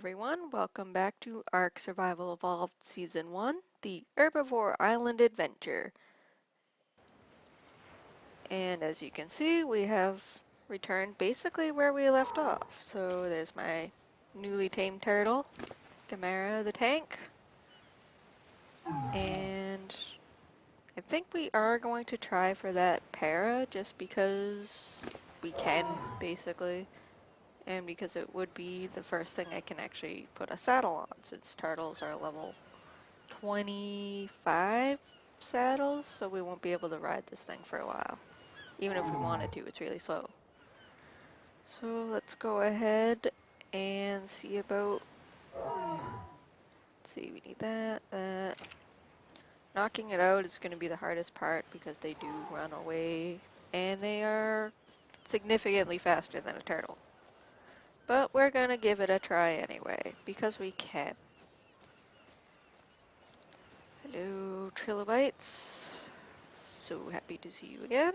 everyone, welcome back to Ark Survival Evolved Season 1, the Herbivore Island Adventure. And as you can see, we have returned basically where we left off. So there's my newly tamed turtle, Gamera the tank, and I think we are going to try for that para just because we can, basically. And because it would be the first thing I can actually put a saddle on, since turtles are level 25 saddles, so we won't be able to ride this thing for a while. Even if we wanted to, it's really slow. So let's go ahead and see about, let's see, we need that. Knocking it out is going to be the hardest part because they do run away, and they are significantly faster than a turtle. But we're going to give it a try anyway, because we can. Hello, trilobites. So happy to see you again.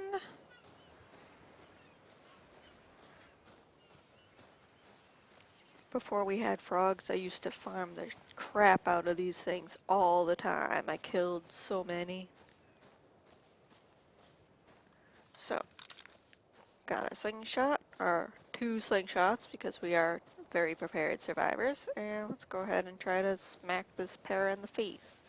Before we had frogs, I used to farm the crap out of these things all the time. I killed so many. So, got a slingshot, or 2 slingshots, because we are very prepared survivors. And let's go ahead and try to smack this pair in the face.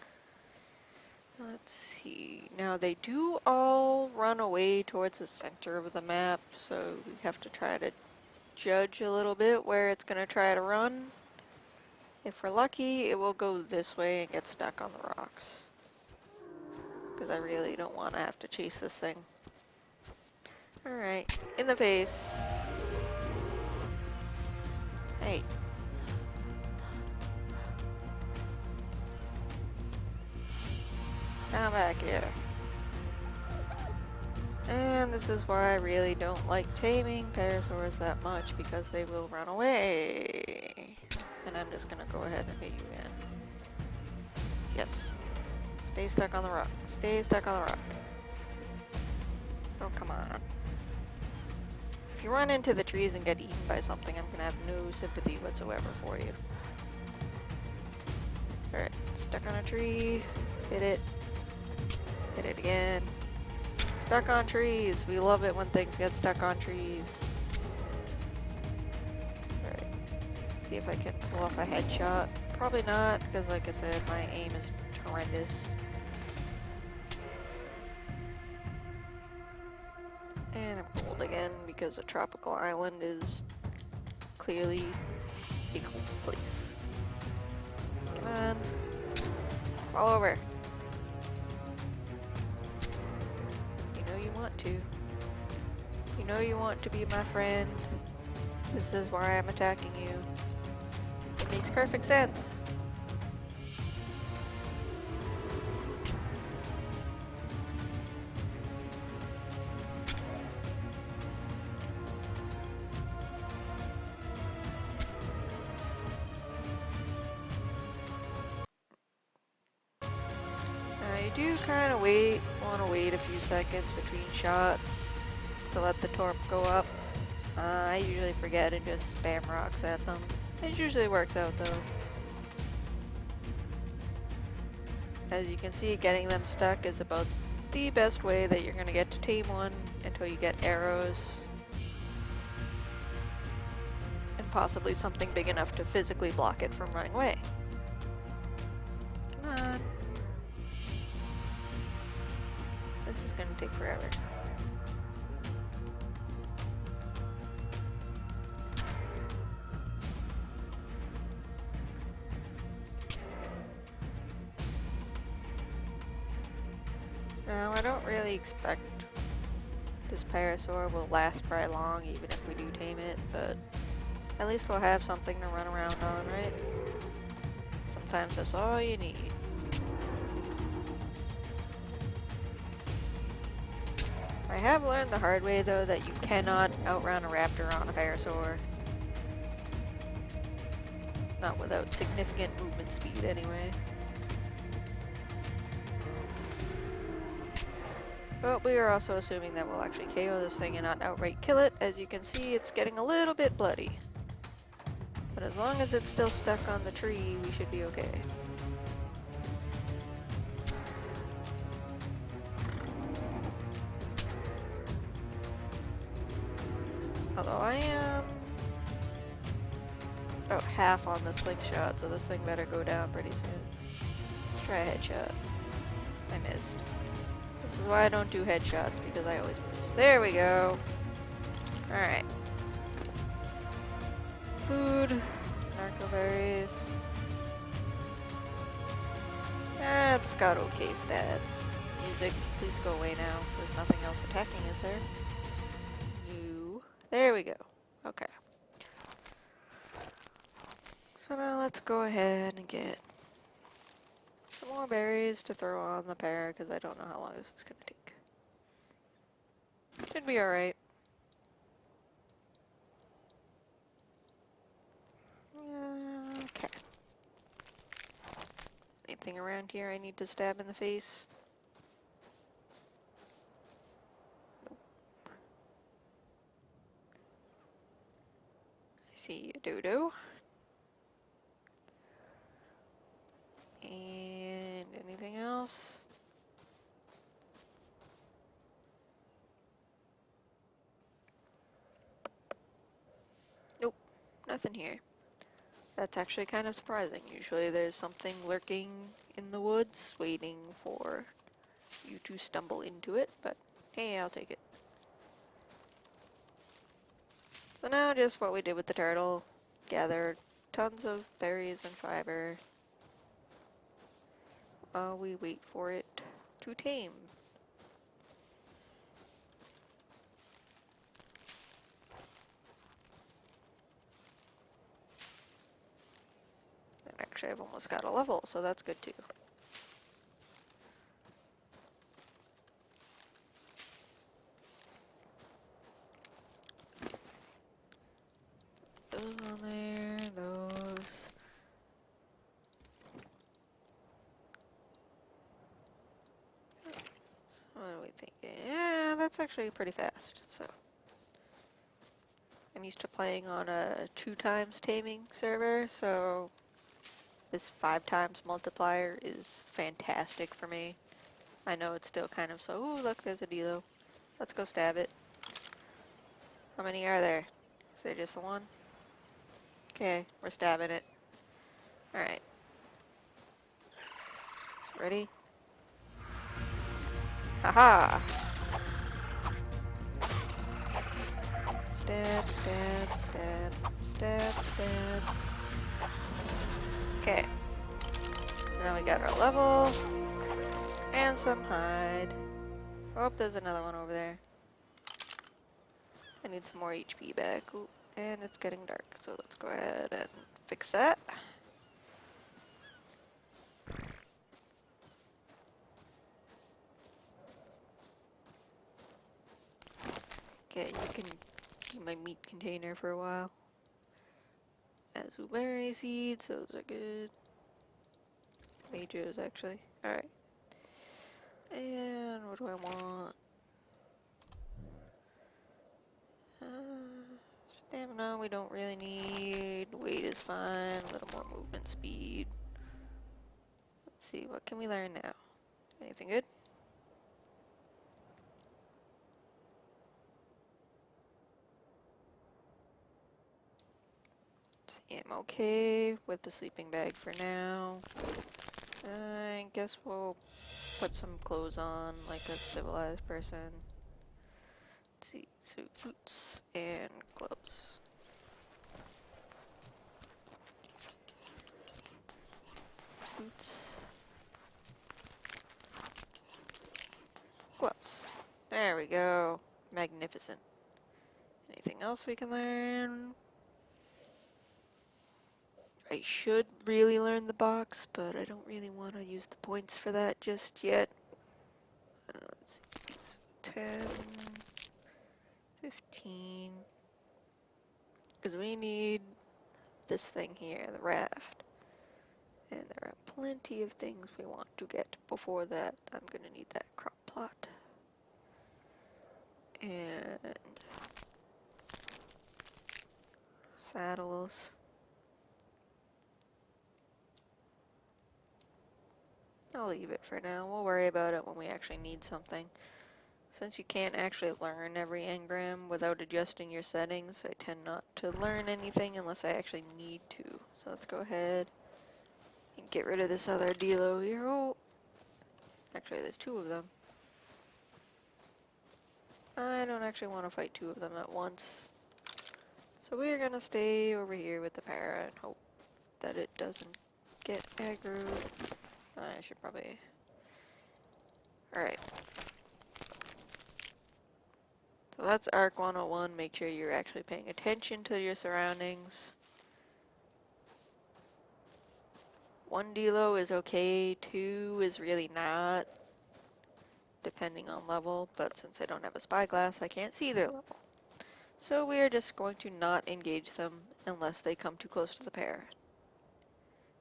Let's see. Now, they do all run away towards the center of the map, so we have to try to judge a little bit where it's going to try to run. If we're lucky, it will go this way and get stuck on the rocks. Because I really don't want to have to chase this thing. Alright, in the face. Hey. Come back here. And this is why I really don't like taming parasaurs that much, because they will run away. And I'm just gonna go ahead and hit you again. Yes. Stay stuck on the rock. Stay stuck on the rock. Oh, come on. If you run into the trees and get eaten by something, I'm gonna have no sympathy whatsoever for you. Alright, stuck on a tree. Hit it. Hit it again. Stuck on trees. We love it when things get stuck on trees. Alright. See if I can pull off a headshot. Probably not, because like I said, my aim is horrendous. And I'm cold again, because a tropical island is clearly a cold place. Come on. Fall over. You want to. You know you want to be my friend. This is why I'm attacking you. It makes perfect sense. Now you do kind of want to wait a few seconds between shots to let the torp go up. I usually forget and just spam rocks at them. It usually works out though. As you can see, getting them stuck is about the best way that you're going to get to tame one until you get arrows. And possibly something big enough to physically block it from running away. Come on. This is going to take forever. Now, I don't really expect this parasaur will last very long, even if we do tame it, but at least we'll have something to run around on, right? Sometimes that's all you need. I have learned the hard way, though, that you cannot outrun a raptor on a parasaur. Not without significant movement speed, anyway. But we are also assuming that we'll actually KO this thing and not outright kill it. As you can see, it's getting a little bit bloody. But as long as it's still stuck on the tree, we should be okay. Although I am about half on the slingshot, so this thing better go down pretty soon. Let's try a headshot. I missed. This is why I don't do headshots, because I always miss. There we go. Alright. Food. Narco berries. It's got okay stats. Music, please go away now. There's nothing else attacking, is there? No. There we go. Okay. So now let's go ahead and get some more berries to throw on the pear, because I don't know how long this is going to take. Should be alright. Okay. Anything around here I need to stab in the face? Nope. I see a dodo. And anything else? Nope, nothing here. That's actually kind of surprising. Usually there's something lurking in the woods waiting for you to stumble into it, but hey, I'll take it. So now just what we did with the turtle. Gather tons of berries and fiber while we wait for it to tame. And actually I've almost got a level, so that's good too. Those on there, those. So what are we thinking? Yeah, that's actually pretty fast, so. I'm used to playing on a 2 times taming server, so this 5 times multiplier is fantastic for me. I know it's still kind of so, ooh, look, there's a Dilo. Let's go stab it. How many are there? Is there just one? Okay, we're stabbing it. Alright. Ready? Haha! Stab, stab, stab, stab, stab. Okay. So now we got our level. And some hide. Oh, there's another one over there. I need some more HP back. Ooh, and it's getting dark, so let's go ahead and fix that. Okay, you can keep my meat container for a while. Blueberry seeds, those are good. Majors, actually. Alright. And what do I want? Stamina we don't really need. Weight is fine. A little more movement speed. Let's see, what can we learn now? Anything good? Yeah, I'm okay with the sleeping bag for now. I guess we'll put some clothes on like a civilized person. Let's see, so boots and gloves. Boots. Gloves. There we go. Magnificent. Anything else we can learn? I should really learn the box, but I don't really want to use the points for that just yet. Let's see, so 10, 15, because we need this thing here, the raft. And there are plenty of things we want to get before that. I'm going to need that crop plot. And saddles. I'll leave it for now. We'll worry about it when we actually need something. Since you can't actually learn every engram without adjusting your settings, I tend not to learn anything unless I actually need to. So let's go ahead and get rid of this other Dilo here. Oh, actually there's two of them. I don't actually want to fight two of them at once. So we're gonna stay over here with the para and hope that it doesn't get aggroed. I should probably... Alright. So that's ARC 101. Make sure you're actually paying attention to your surroundings. One Dilo is okay, two is really not, depending on level, but since I don't have a spyglass, I can't see their level. So we are just going to not engage them unless they come too close to the pair,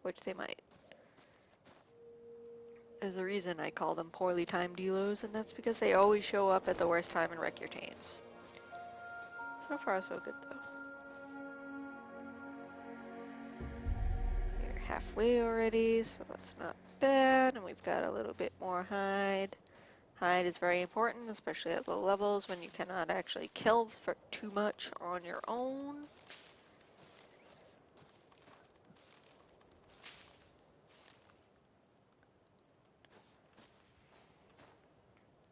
which they might. There's a reason I call them poorly timed Delos, and that's because they always show up at the worst time and wreck your tames. So far, so good, though. We're halfway already, so that's not bad, and we've got a little bit more hide. Hide is very important, especially at low levels when you cannot actually kill for too much on your own.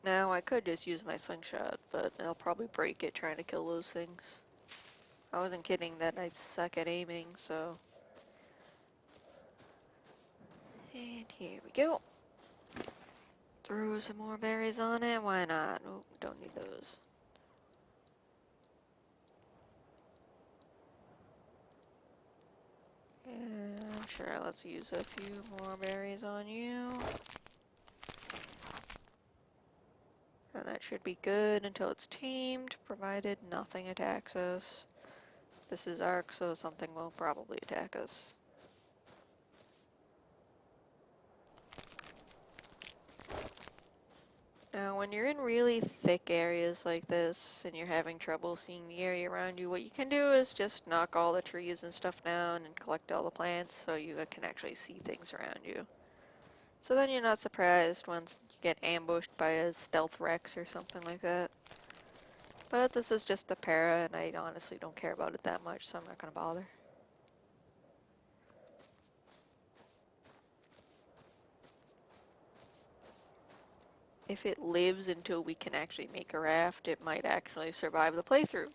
Now, I could just use my slingshot, but I'll probably break it trying to kill those things. I wasn't kidding that I suck at aiming, so... And here we go. Throw some more berries on it, why not? Oh, don't need those. And sure, let's use a few more berries on you. And that should be good until it's tamed, provided nothing attacks us. This is Ark, so something will probably attack us. Now, when you're in really thick areas like this, and you're having trouble seeing the area around you, what you can do is just knock all the trees and stuff down and collect all the plants so you can actually see things around you. So then you're not surprised once you get ambushed by a stealth Rex or something like that. But this is just a para, and I honestly don't care about it that much, so I'm not going to bother. If it lives until we can actually make a raft, it might actually survive the playthrough.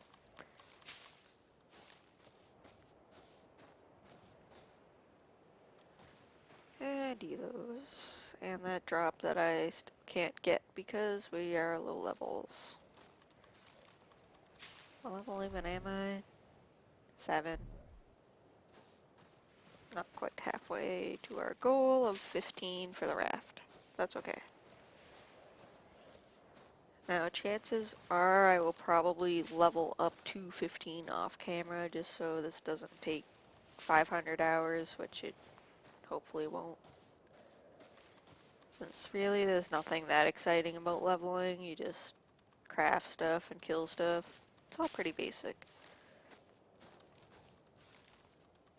Delos. And that drop that I still can't get because we are low levels. What level even am I? 7. Not quite halfway to our goal of 15 for the raft. That's okay. Now, chances are I will probably level up to 15 off camera just so this doesn't take 500 hours, which it hopefully won't. Since really there's nothing that exciting about leveling, you just craft stuff and kill stuff. It's all pretty basic.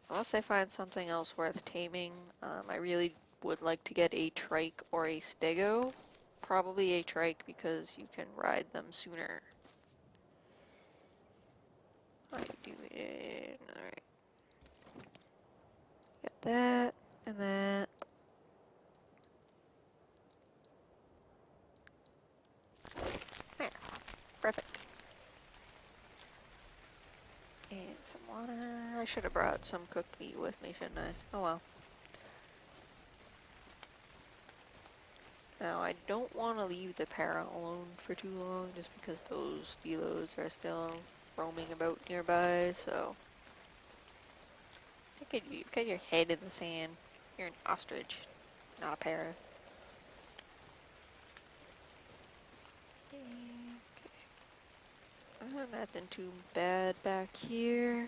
Unless I find something else worth taming, I really would like to get a trike or a stego. Probably a trike because you can ride them sooner. How do it? Alright. Got that and that. There. Perfect. And some water. I should have brought some cooked meat with me, shouldn't I? Oh well. Now, I don't want to leave the para alone for too long, just because those delos are still roaming about nearby, so... Look at you, got your head in the sand. You're an ostrich, not a para. Okay. Nothing too bad back here.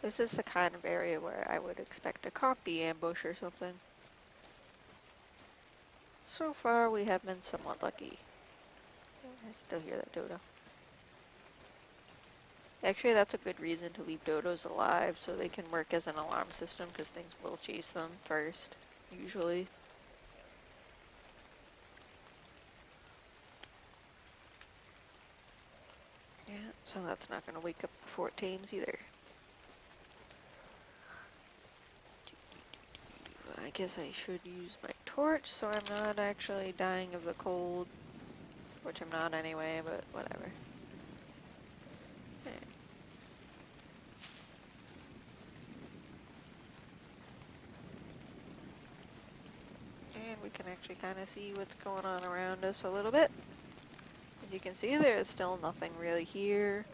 This is the kind of area where I would expect a compy ambush or something. So far, we have been somewhat lucky. I still hear that dodo. Actually, that's a good reason to leave dodos alive, so they can work as an alarm system, because things will chase them first, usually. Yeah, so that's not going to wake up before it tames either. I guess I should use my torch so I'm not actually dying of the cold, which I'm not anyway, but whatever. Okay. And we can actually kind of see what's going on around us a little bit. As you can see, there is still nothing really here.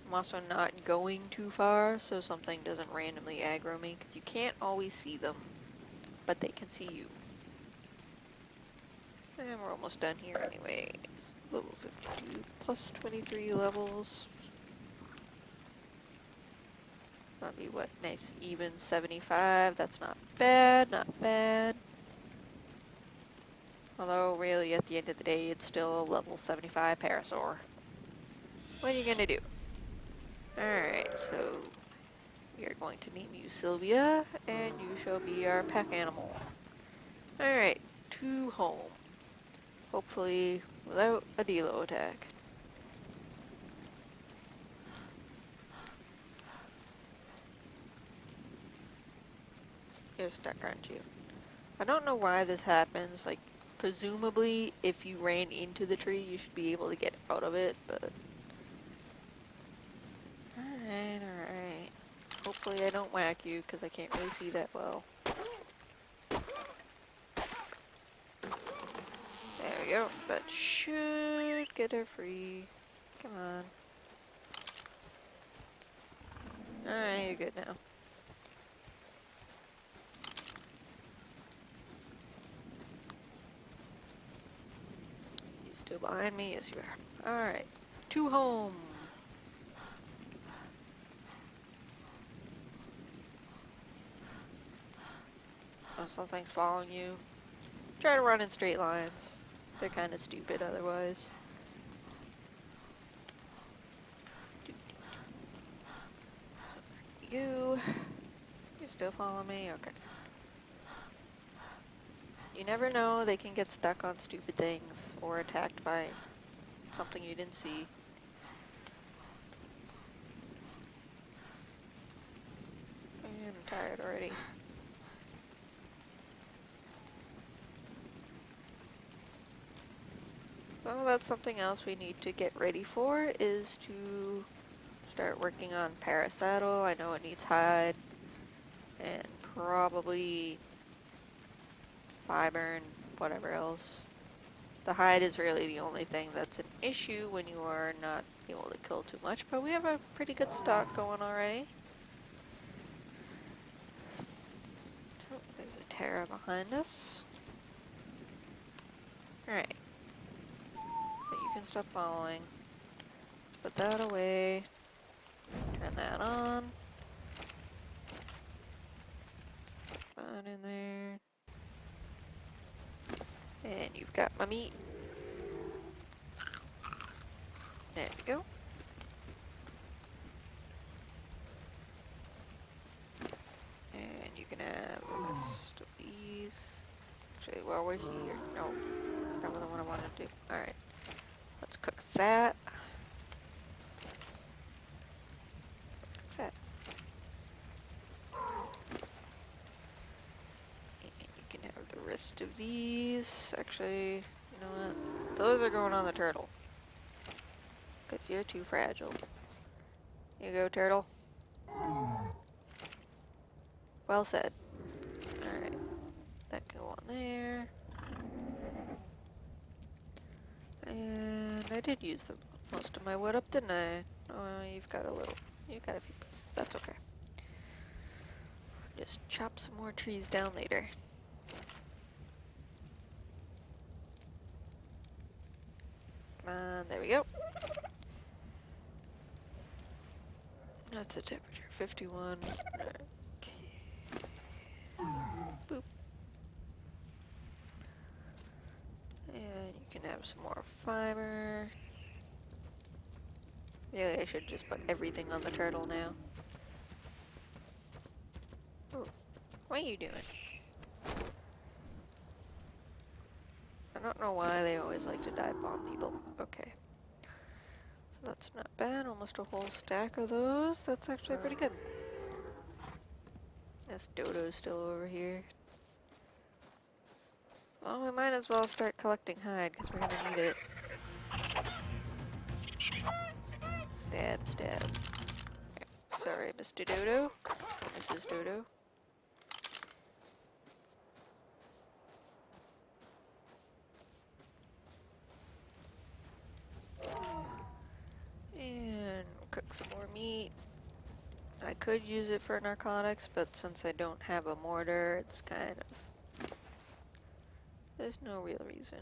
I'm also not going too far, so something doesn't randomly aggro me, because you can't always see them, but they can see you. And we're almost done here anyway. Level 52 plus 23 levels. That'd be what? Nice even 75. That's not bad, not bad. Although really at the end of the day it's still a level 75 parasaur. What are you gonna do? Alright, so we are going to name you Sylvia, and you shall be our pack animal. Alright, to home. Hopefully without a Delo attack. You're stuck, aren't you? I don't know why this happens. Like, presumably, if you ran into the tree, you should be able to get out of it, but... Alright, alright. Hopefully I don't whack you, because I can't really see that well. There we go. That should get her free. Come on. Alright, you're good now. You still behind me? Yes, you are. Alright. To home. Oh, something's following you. Try to run in straight lines. They're kind of stupid otherwise. You still follow me? Okay. You never know, they can get stuck on stupid things or attacked by something you didn't see. I'm tired already. So that's something else we need to get ready for, is to start working on Parasaddle. I know it needs hide and probably fiber and whatever else. The hide is really the only thing that's an issue when you are not able to kill too much, but we have a pretty good stock going already. Oh, there's a Terra behind us. Alright. So you can stop following. Let's put that away. Turn that on. Put that in there. And you've got my meat. There we go. And you can have the rest of these. Actually, while we're here, no, that wasn't what I wanted to do. Alright, let's cook that. Cook that. And you can have the rest of these. Actually, you know what? Those are going on the turtle. Because you're too fragile. Here you go, turtle. Well said. Alright, that can go on there. And I did use most of my wood up, didn't I? Oh, you've got a little. You've got a few pieces. That's okay. Just chop some more trees down later. Come on, there we go. That's the temperature, 51. Okay. Boop. And you can have some more fiber. Really, I should just put everything on the turtle now. Oh, what are you doing? I don't know why they always like to dive bomb people. Okay. So that's not bad. Almost a whole stack of those. That's actually pretty good. This dodo's still over here. Well, we might as well start collecting hide because we're gonna need it. Stab, stab. Sorry, Mr. Dodo. Mrs. Dodo. And cook some more meat. I could use it for narcotics, but since I don't have a mortar, it's kind of... There's no real reason.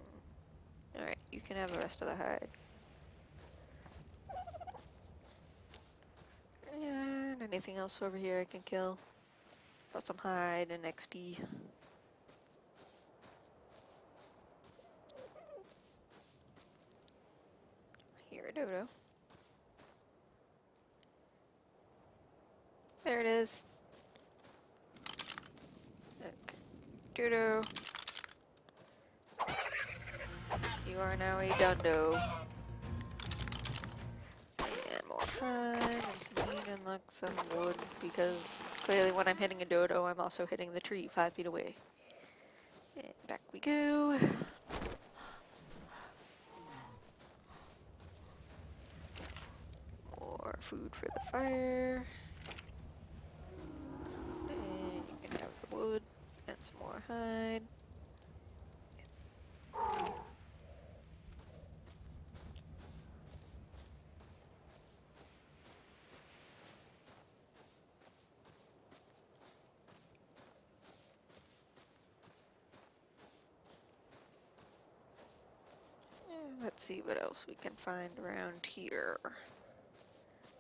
Alright, you can have the rest of the hide. And anything else over here I can kill? Got some hide and XP. Here, Dodo. There it is. Okay. Dodo. You are now a dundo. And more hide and some meat and like some wood, because clearly when I'm hitting a dodo, I'm also hitting the tree 5 feet away. And back we go. More food for the fire. And you can have the wood and some more hide. And let's see what else we can find around here.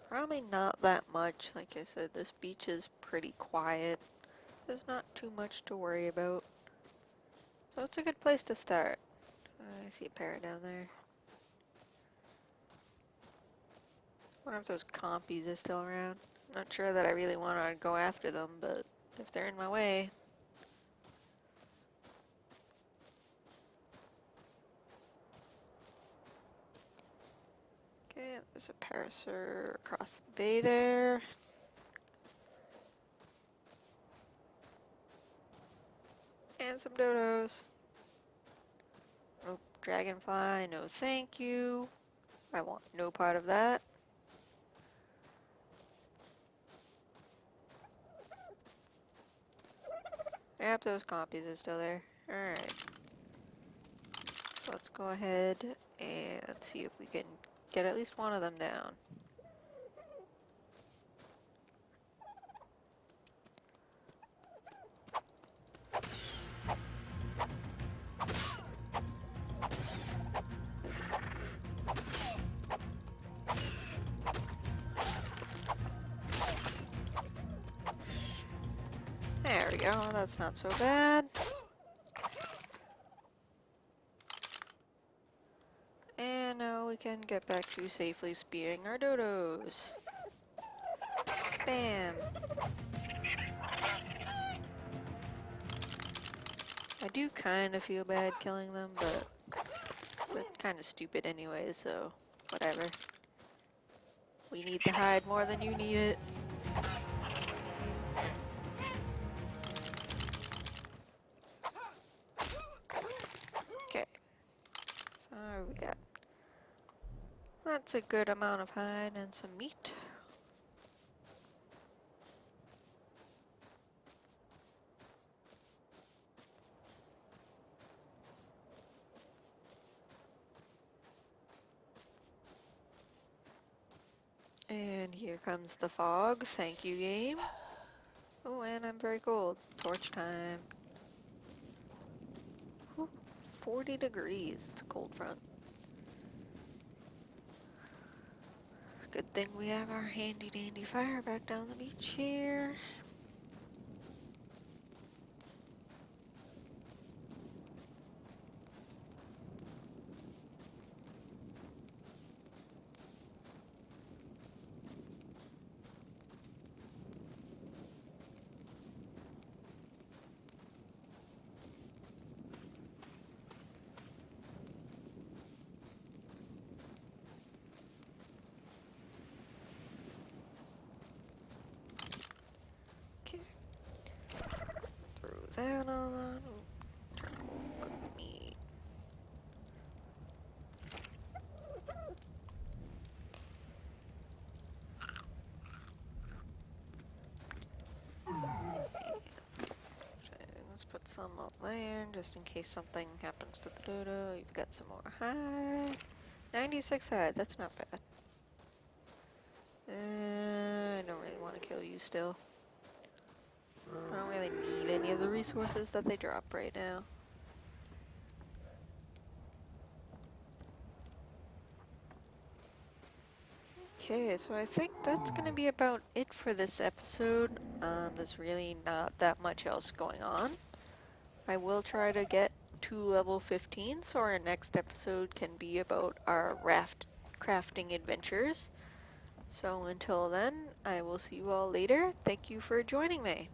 Probably not that much. Like I said, this beach is pretty quiet. There's not too much to worry about. So it's a good place to start. I see a parrot down there. I wonder if those compies are still around. Not sure that I really want to go after them, but if they're in my way. Okay, there's a parasaur across the bay there. And some dodos. Oh, dragonfly, no thank you. I want no part of that. Yep, those compies are still there. Alright. So let's go ahead and see if we can get at least one of them down. There we go, that's not so bad. And now we can get back to safely spearing our dodos. Bam! I do kind of feel bad killing them, but they're kind of stupid anyway, so whatever. We need to hide more than you need it. Okay. So we got... That's a good amount of hide and some meat. And here comes the fog. Thank you, game. Oh, and I'm very cold. Torch time. Whew, 40 degrees. It's a cold front. Good thing we have our handy dandy fire back down the beach here. that all on. Charcoal, cooked meat. Let's put some out there just in case something happens to the dodo. You've got some more hide. 96 hide, that's not bad. I don't really want to kill you still. I don't really need any of the resources that they drop right now. Okay, so I think that's going to be about it for this episode. There's really not that much else going on. I will try to get to level 15, so our next episode can be about our raft crafting adventures. So until then, I will see you all later. Thank you for joining me.